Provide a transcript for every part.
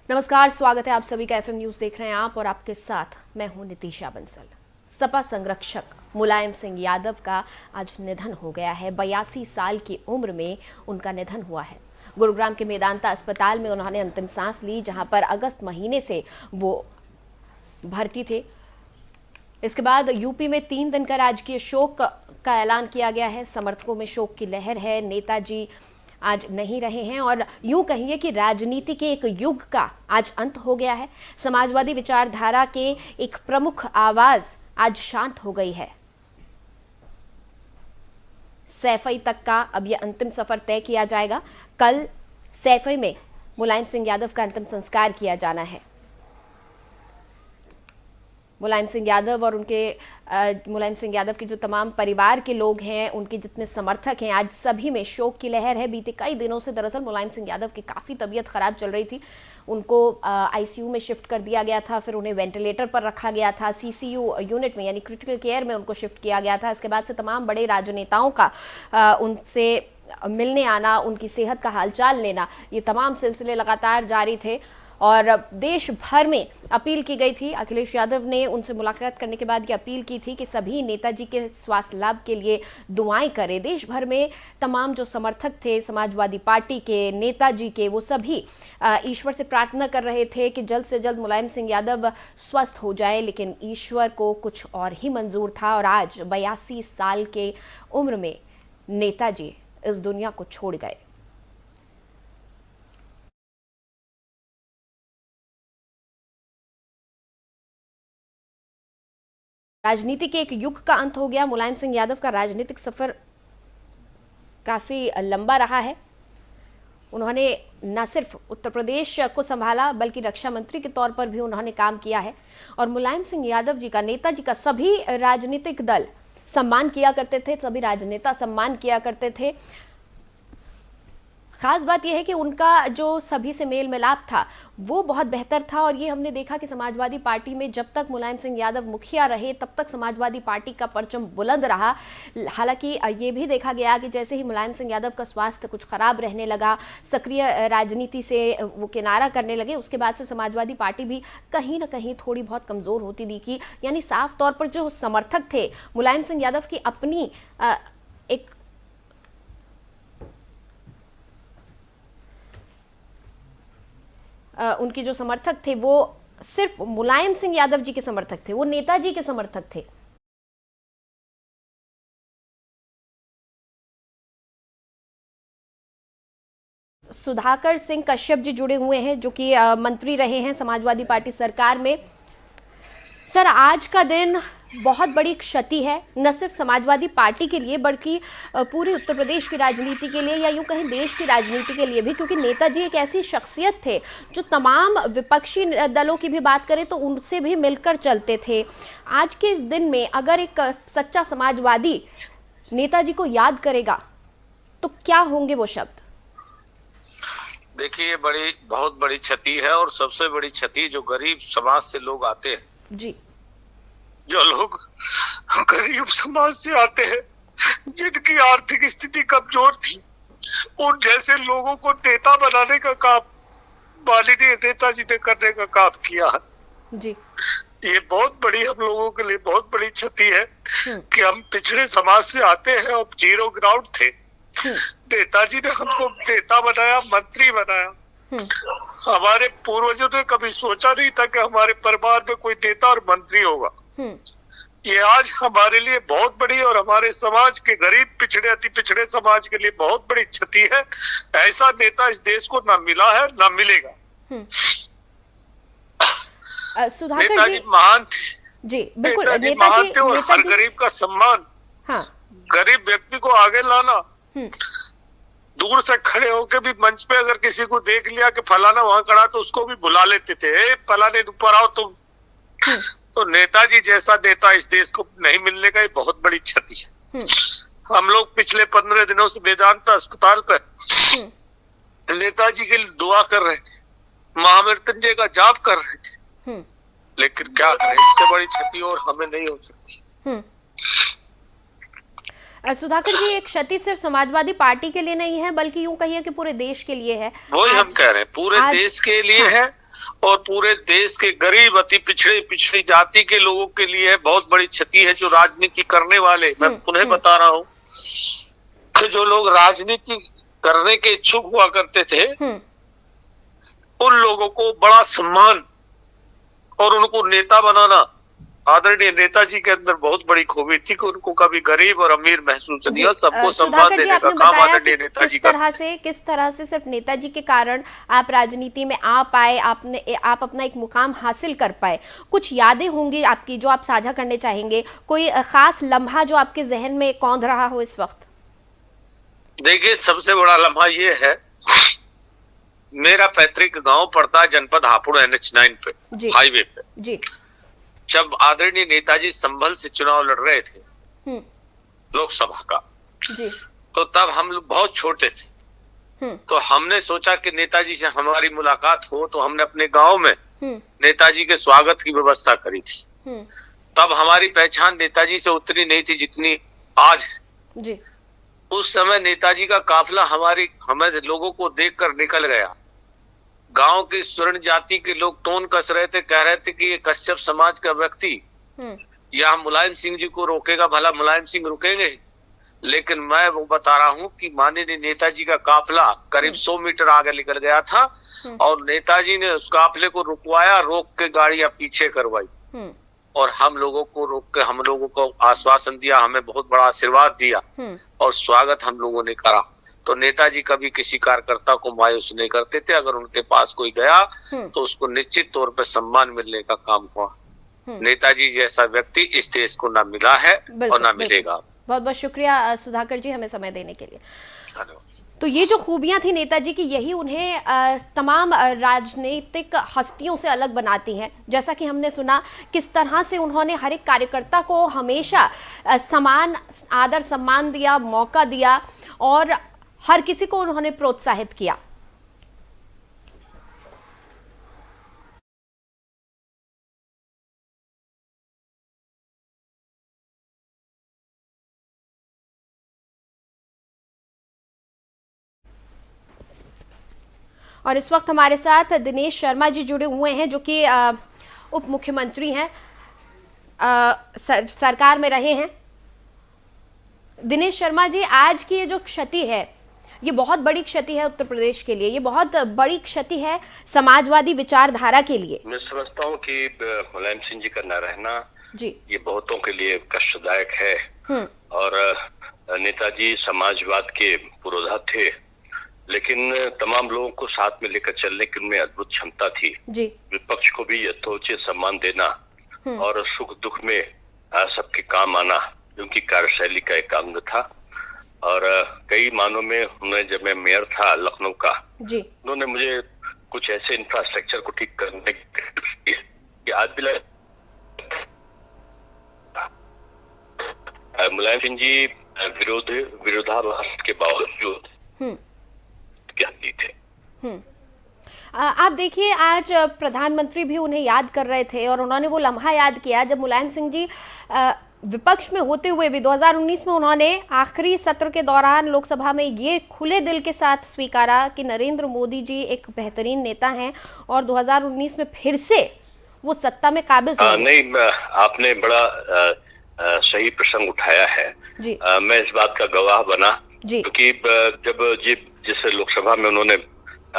नमस्कार, स्वागत है आप सभी का एफएम न्यूज देख रहे हैं आप, और आपके साथ मैं हूं नितिशा बंसल। सपा संरक्षक मुलायम सिंह यादव का आज निधन हो गया है। 82 साल की उम्र में उनका निधन हुआ है। गुरुग्राम के मेदांता अस्पताल में उन्होंने अंतिम सांस ली, जहां पर अगस्त महीने से वो भर्ती थे। इसके बाद यूपी में 3 दिन का राजकीय शोक का ऐलान किया गया है। समर्थकों में शोक की लहर है। नेताजी आज नहीं रहे हैं और यूं कहिए कि राजनीति के एक युग का आज अंत हो गया है। समाजवादी विचारधारा के एक प्रमुख आवाज आज शांत हो गई है। सैफई तक का अब यह अंतिम सफर तय किया जाएगा। कल सैफई में मुलायम सिंह यादव का अंतिम संस्कार किया जाना है। मुलायम सिंह यादव और मुलायम सिंह यादव के जो तमाम परिवार के लोग हैं, उनके जितने समर्थक हैं, आज सभी में शोक की लहर है। बीते कई दिनों से दरअसल मुलायम सिंह यादव की काफ़ी तबीयत खराब चल रही थी। उनको आईसीयू में शिफ्ट कर दिया गया था, फिर उन्हें वेंटिलेटर पर रखा गया था। सीसीयू यूनिट में यानी क्रिटिकल केयर में उनको शिफ्ट किया गया था। इसके बाद से तमाम बड़े राजनेताओं का उनसे मिलने आना, उनकी सेहत का हालचाल लेना, ये तमाम सिलसिले लगातार जारी थे और देश भर में अपील की गई थी। अखिलेश यादव ने उनसे मुलाकात करने के बाद ये अपील की थी कि सभी नेताजी के स्वास्थ्य लाभ के लिए दुआएं करें। देश भर में तमाम जो समर्थक थे समाजवादी पार्टी के, नेताजी के, वो सभी ईश्वर से प्रार्थना कर रहे थे कि जल्द से जल्द मुलायम सिंह यादव स्वस्थ हो जाए, लेकिन ईश्वर को कुछ और ही मंजूर था और आज 82 साल के उम्र में नेताजी इस दुनिया को छोड़ गए। राजनीति के एक युग का अंत हो गया। मुलायम सिंह यादव का राजनीतिक सफर काफी लंबा रहा है। उन्होंने न सिर्फ उत्तर प्रदेश को संभाला, बल्कि रक्षा मंत्री के तौर पर भी उन्होंने काम किया है। और मुलायम सिंह यादव जी का, नेताजी का सभी राजनीतिक दल सम्मान किया करते थे, सभी राजनेता सम्मान किया करते थे। खास बात यह है कि उनका जो सभी से मेल मिलाप था वो बहुत बेहतर था। और ये हमने देखा कि समाजवादी पार्टी में जब तक मुलायम सिंह यादव मुखिया रहे तब तक समाजवादी पार्टी का परचम बुलंद रहा। हालांकि ये भी देखा गया कि जैसे ही मुलायम सिंह यादव का स्वास्थ्य कुछ खराब रहने लगा, सक्रिय राजनीति से वो किनारा करने लगे, उसके बाद से समाजवादी पार्टी भी कहीं ना कहीं थोड़ी बहुत कमज़ोर होती दिखी। यानी साफ तौर पर जो समर्थक थे मुलायम सिंह यादव की, अपनी एक उनके जो समर्थक थे वो सिर्फ मुलायम सिंह यादव जी के समर्थक थे, वो नेताजी के समर्थक थे। सुधाकर सिंह कश्यप जी जुड़े हुए हैं, जो कि मंत्री रहे हैं समाजवादी पार्टी सरकार में। सर, आज का दिन बहुत बड़ी क्षति है, न सिर्फ समाजवादी पार्टी के लिए बल्कि पूरी उत्तर प्रदेश की राजनीति के लिए, या यूं कहें देश की राजनीति के लिए भी, क्योंकि नेताजी एक ऐसी शख्सियत थे जो तमाम विपक्षी दलों की भी बात करें तो उनसे भी मिलकर चलते थे। आज के इस दिन में अगर एक सच्चा समाजवादी नेताजी को याद करेगा तो क्या होंगे वो शब्द? देखिए, बहुत बड़ी क्षति है, और सबसे बड़ी क्षति जो गरीब समाज से लोग आते हैं जी, जो लोग गरीब समाज से आते हैं, जिनकी आर्थिक स्थिति कमजोर थी, उन जैसे लोगों को नेता बनाने का काम माननीय नेताजी ने करने का काम किया है जी। ये बहुत बड़ी, हम लोगों के लिए बहुत बड़ी क्षति है कि हम पिछड़े समाज से आते हैं और जीरो ग्राउंड थे। नेताजी ने हमको नेता बनाया, मंत्री बनाया। हमारे पूर्वजों ने कभी सोचा नहीं था कि हमारे परिवार में कोई नेता और मंत्री होगा। ये आज हमारे लिए बहुत बड़ी, और हमारे समाज के गरीब, पिछड़े, अति पिछड़े समाज के लिए बहुत बड़ी क्षति है। ऐसा नेता इस देश को ना मिला है, ना मिलेगा। नेताजी महान थे जी, बिल्कुल। नेताजी महान थे, और हर गरीब का सम्मान, गरीब व्यक्ति को आगे लाना, दूर से खड़े होकर भी मंच पे अगर किसी को देख लिया कि फलाना वहां खड़ा, तो उसको भी बुला लेते थे, फलाने ऊपर आओ तुम। तो नेताजी जैसा नेता इस देश को नहीं मिलने का ये बहुत बड़ी क्षति है। हम लोग पिछले 15 दिनों से वेदांता अस्पताल पर नेताजी के लिए दुआ कर रहे थे, महामृत्युंजय का जाप कर रहे थे, लेकिन क्या करें, इससे बड़ी क्षति और हमें नहीं हो सकती। सुधाकर जी, एक क्षति सिर्फ समाजवादी पार्टी के लिए नहीं है, बल्कि यूं कहिए कि पूरे देश के लिए है। वही हम कह रहे हैं, पूरे देश के लिए है। और पूरे देश के गरीब अति पिछड़ी जाति के लोगों के लिए बहुत बड़ी क्षति है। जो राजनीति करने वाले, मैं पुनः बता रहा हूँ कि जो लोग राजनीति करने के इच्छुक हुआ करते थे, उन लोगों को बड़ा सम्मान और उनको नेता बनाना, आदरणीय नेताजी के अंदर बहुत बड़ी खूबी थी कि उनको कभी गरीब और अमीर महसूस नहीं हुआ। सबको सम्मान देने का काम आदरणीय नेताजी का। किस तरह से सिर्फ नेताजी के कारण आप राजनीति में आ पाए, आप अपना एक मुकाम हासिल कर पाए। कुछ यादें होंगी आपकी जो आप साझा करने चाहेंगे, कोई खास लम्हा जो आपके जहन में कौंध रहा हो इस वक्त? देखिए, सबसे बड़ा लम्हा ये है, मेरा पैतृक गांव पड़ता है जनपद हापुड़ NH9 पे, हाईवे पे जी। जब आदरणीय नेताजी संभल से चुनाव लड़ रहे थे लोकसभा का जी, तो तब हम लोग बहुत छोटे थे। तो हमने सोचा कि नेताजी से हमारी मुलाकात हो, तो हमने अपने गांव में नेताजी के स्वागत की व्यवस्था करी थी। तब हमारी पहचान नेताजी से उतनी नहीं थी जितनी आज जी। उस समय नेताजी का काफिला हमें लोगों को देखकर निकल गया। गांव की स्वर्ण जाति के लोग टोन कस रहे थे, कह रहे थे कि ये कश्यप समाज का व्यक्ति यहाँ मुलायम सिंह जी को रोकेगा, भला मुलायम सिंह रुकेंगे? लेकिन मैं वो बता रहा हूँ कि माननीय नेताजी का काफिला करीब 100 मीटर आगे निकल गया था और नेताजी ने उस काफिले को रुकवाया, रोक के गाड़ियां पीछे करवाई और हम लोगों को रोक के हम लोगों को आश्वासन दिया, हमें बहुत बड़ा आशीर्वाद दिया और स्वागत हम लोगों ने करा। तो नेताजी कभी किसी कार्यकर्ता को मायूस नहीं करते थे। अगर उनके पास कोई गया तो उसको निश्चित तौर पर सम्मान मिलने का काम हुआ। नेताजी जैसा व्यक्ति इस देश को ना मिला है और ना मिलेगा। बहुत बहुत शुक्रिया सुधाकर जी हमें समय देने के लिए। तो ये जो खूबियां थी नेताजी की, यही उन्हें तमाम राजनीतिक हस्तियों से अलग बनाती हैं। जैसा कि हमने सुना किस तरह से उन्होंने हर एक कार्यकर्ता को हमेशा समान आदर सम्मान दिया, मौका दिया और हर किसी को उन्होंने प्रोत्साहित किया। और इस वक्त हमारे साथ दिनेश शर्मा जी जुड़े हुए हैं जो कि उप मुख्यमंत्री हैं, सरकार में रहे हैं। दिनेश शर्मा जी, आज की ये जो क्षति है ये बहुत बड़ी क्षति है उत्तर प्रदेश के लिए, ये बहुत बड़ी क्षति है समाजवादी विचारधारा के लिए। मैं समझता हूँ कि मुलायम सिंह जी का न रहना जी ये बहुतों के लिए कष्टदायक है। और नेताजी समाजवाद के पुरोधा थे, लेकिन तमाम लोगों को साथ में लेकर चलने की उनमें अद्भुत क्षमता थी जी। विपक्ष को भी यथोचित सम्मान देना और सुख दुख में सबके काम आना उनकी कार्यशैली का एक अंग था। और कई मानों में उन्होंने, जब मैं मेयर था लखनऊ का जी, उन्होंने मुझे कुछ ऐसे इंफ्रास्ट्रक्चर को ठीक करने की आज भी मुलायम सिंह जी विरोधाभास के बावजूद थे। आप देखिए, आज प्रधानमंत्री भी उन्हें याद कर रहे थे और उन्होंने वो लम्हा याद किया जब मुलायम सिंह जी विपक्ष में होते हुए भी 2019 में उन्होंने आखिरी सत्र के दौरान लोकसभा में ये खुले दिल के साथ स्वीकारा कि नरेंद्र मोदी जी एक बेहतरीन नेता हैं और 2019 में फिर से वो सत्ता में काबिज हो। नहीं, आपने बड़ा सही प्रसंग उठाया है जी। मैं इस बात का गवाह बना क्योंकि जब जिस लोकसभा में उन्होंने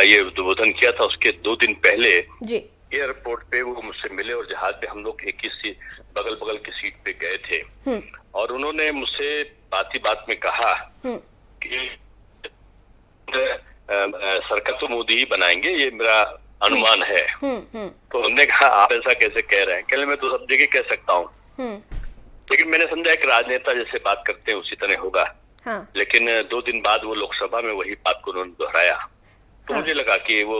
ये उद्बोधन किया था उसके 2 दिन पहले जी एयरपोर्ट पे वो मुझसे मिले और जहाज पे हम लोग एक ही बगल बगल की सीट पे गए थे और उन्होंने मुझसे बात ही बात में कहा कि सरकार तो मोदी ही बनाएंगे, ये मेरा अनुमान है। तो उन्होंने कहा आप ऐसा कैसे कह रहे हैं? कहले मैं तो सब जगह कह सकता हूँ, लेकिन मैंने समझा कि राजनेता जैसे बात करते हैं उसी तरह होगा। हाँ। लेकिन 2 दिन बाद वो लोकसभा में वही बात को उन्होंने दोहराया। तो मुझे लगा कि वो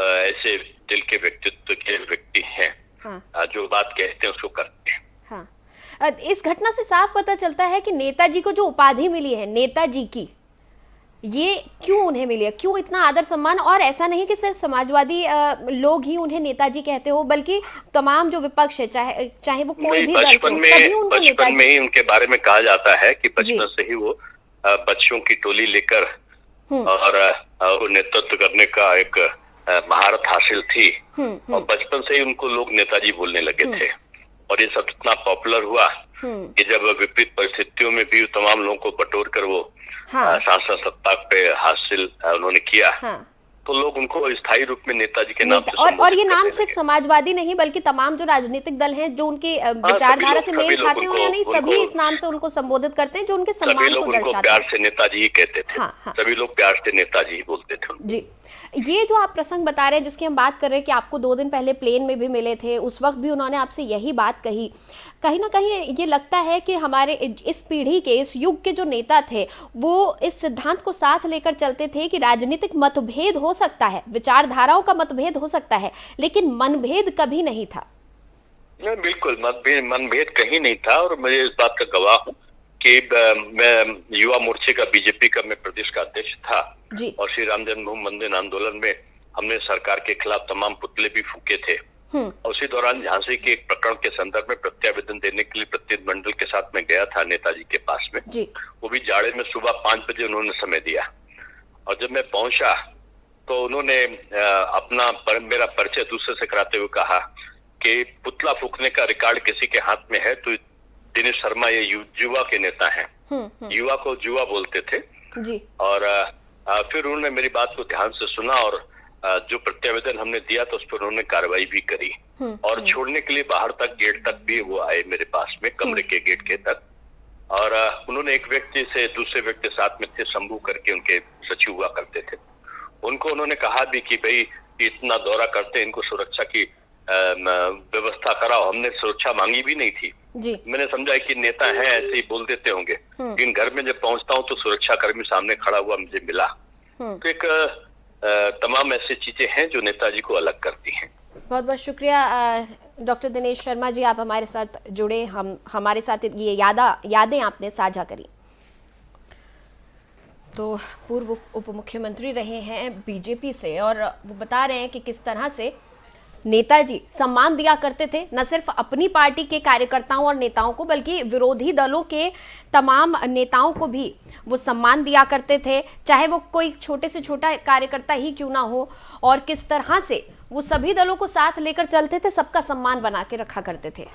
ऐसे दिल के व्यक्तित्व के व्यक्ति हैं। हाँ। जो बात कहते हैं उसको करते हैं। हाँ। इस घटना से साफ पता चलता है कि नेताजी को जो उपाधि मिली है नेताजी की, ये क्यों उन्हें मिली है, क्यों इतना आदर सम्मान। और ऐसा नहीं कि सिर्फ समाजवादी लोग ही उन्हें नेताजी कहते हो, बल्कि तमाम जो विपक्ष है, चाहे वो कोई भी दल हो, सभी उनको नेताजी। बचपन में ही उनके बारे में कहा जाता है कि बचपन से ही वो बच्चों की टोली लेकर और नेतृत्व करने का एक महारत हासिल थी और बचपन से ही उनको लोग नेताजी बोलने लगे थे। और ये सब इतना पॉपुलर हुआ कि जब विपरीत परिस्थितियों में भी तमाम लोगों को बटोर कर वो शासन सत्ता पे हासिल उन्होंने किया, तो लोग उनको स्थायी रूप में नेताजी के नाम से और ये नाम सिर्फ समाजवादी नहीं बल्कि तमाम जो राजनीतिक दल हैं जो उनके विचारधारा से मेल खाते हो या नहीं, सभी इस नाम से उनको संबोधित करते हैं, जो उनके सम्मान को दर्शाता है। प्यार से नेताजी ही कहते थे। सभी लोग प्यार से नेताजी ही बोलते थे जी। ये जो आप प्रसंग बता रहे हैं जिसकी हम बात कर रहे हैं कि आपको 2 दिन पहले प्लेन में भी मिले थे, उस वक्त भी उन्होंने आपसे यही बात कही। कहीं ना कहीं ये लगता है कि हमारे इस पीढ़ी के, इस युग के जो नेता थे वो इस सिद्धांत को साथ लेकर चलते थे कि राजनीतिक मतभेद हो सकता है, विचारधाराओं का मतभेद हो सकता है, लेकिन मनभेद कभी नहीं था। बिल्कुल मनभेद कहीं नहीं था। और मैं इस बात का गवाह हूँ कि मैं युवा मोर्चे का, बीजेपी का मैं प्रदेश का अध्यक्ष था जी। और श्री राम जन्मभूमि मंदिर आंदोलन में हमने सरकार के खिलाफ तमाम पुतले भी फूके थे। और उसी दौरान झांसी के एक प्रकरण के संदर्भ में प्रत्यावेदन देने के लिए प्रतिनिधिमंडल के साथ में गया था नेताजी के पास में जी। वो भी जाड़े में सुबह 5 बजे उन्होंने समय दिया। और जब मैं पहुंचा तो उन्होंने मेरा परिचय दूसरे से कराते हुए कहा कि पुतला फूकने का रिकॉर्ड किसी के हाथ में है तो दिनेश शर्मा ये युवा के नेता हैं। युवा को जुआ बोलते थे जी। और फिर उन्होंने मेरी बात को ध्यान से सुना और जो प्रत्यावेदन हमने दिया तो उस पर उन्होंने कार्रवाई भी करी। और छोड़ने के लिए बाहर तक, गेट तक भी वो आए मेरे पास में, कमरे के गेट के तक। और उन्होंने एक व्यक्ति से दूसरे व्यक्ति साथ में थे, शंभू करके उनके सचिव हुआ करते थे, उनको उन्होंने कहा भी कि भाई इतना दौरा करते, इनको सुरक्षा की व्यवस्था कराओ। हमने सुरक्षा मांगी भी नहीं थी जी। मैंने समझा कि नेता है ऐसे ही बोल देते होंगे, लेकिन घर में जब पहुंचता हूं तो सुरक्षा कर्मी सामने खड़ा हुआ मुझे मिला। तो एक तमाम ऐसी चीजें हैं जो नेताजी को अलग करती हैं। बहुत बहुत शुक्रिया डॉक्टर दिनेश शर्मा जी, आप हमारे साथ जुड़े, हमारे साथ ये यादें आपने साझा करी। तो पूर्व उप मुख्यमंत्री रहे हैं बीजेपी से और वो बता रहे हैं कि किस तरह से नेताजी सम्मान दिया करते थे, न सिर्फ अपनी पार्टी के कार्यकर्ताओं और नेताओं को बल्कि विरोधी दलों के तमाम नेताओं को भी वो सम्मान दिया करते थे, चाहे वो कोई छोटे से छोटा कार्यकर्ता ही क्यों ना हो। और किस तरह से वो सभी दलों को साथ लेकर चलते थे, सबका सम्मान बना के रखा करते थे।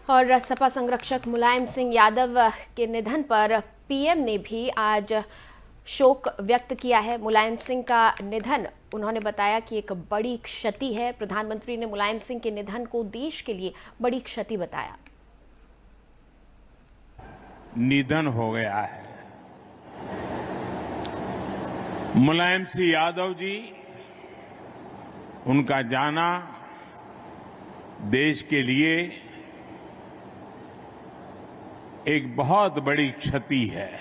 और सपा संरक्षक मुलायम सिंह यादव के निधन पर पीएम ने भी आज शोक व्यक्त किया है। मुलायम सिंह का निधन उन्होंने बताया कि एक बड़ी क्षति है। प्रधानमंत्री ने मुलायम सिंह के निधन को देश के लिए बड़ी क्षति बताया। निधन हो गया है मुलायम सिंह यादव जी, उनका जाना देश के लिए एक बहुत बड़ी क्षति है।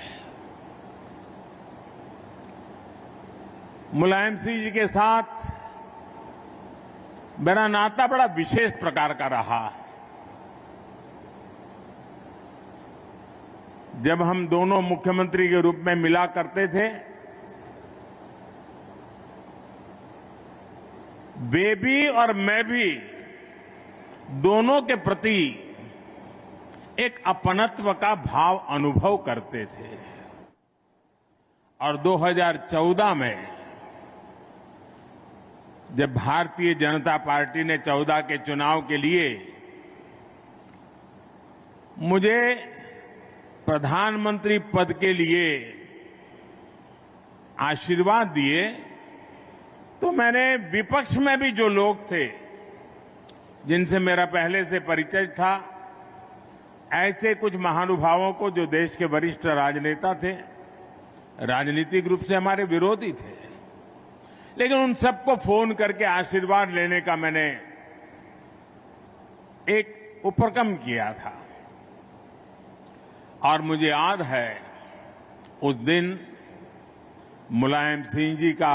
मुलायम सिंह जी के साथ मेरा नाता बड़ा विशेष प्रकार का रहा। जब हम दोनों मुख्यमंत्री के रूप में मिला करते थे, वे भी और मैं भी दोनों के प्रति एक अपनत्व का भाव अनुभव करते थे। और 2014 में जब भारतीय जनता पार्टी ने 14 के चुनाव के लिए मुझे प्रधानमंत्री पद के लिए आशीर्वाद दिए, तो मैंने विपक्ष में भी जो लोग थे जिनसे मेरा पहले से परिचय था, ऐसे कुछ महानुभावों को जो देश के वरिष्ठ राजनेता थे, राजनीतिक रूप से हमारे विरोधी थे, लेकिन उन सबको फोन करके आशीर्वाद लेने का मैंने एक उपक्रम किया था। और मुझे याद है उस दिन मुलायम सिंह जी का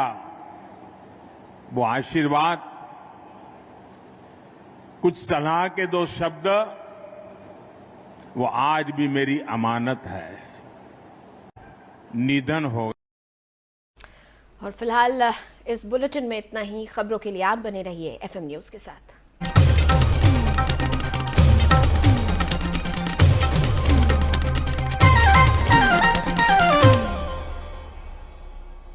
वो आशीर्वाद, कुछ सलाह के 2 शब्द, वो आज भी मेरी अमानत है। निधन हो। और फिलहाल इस बुलेटिन में इतना ही। खबरों के लिए आप बने रहिए FM न्यूज के साथ।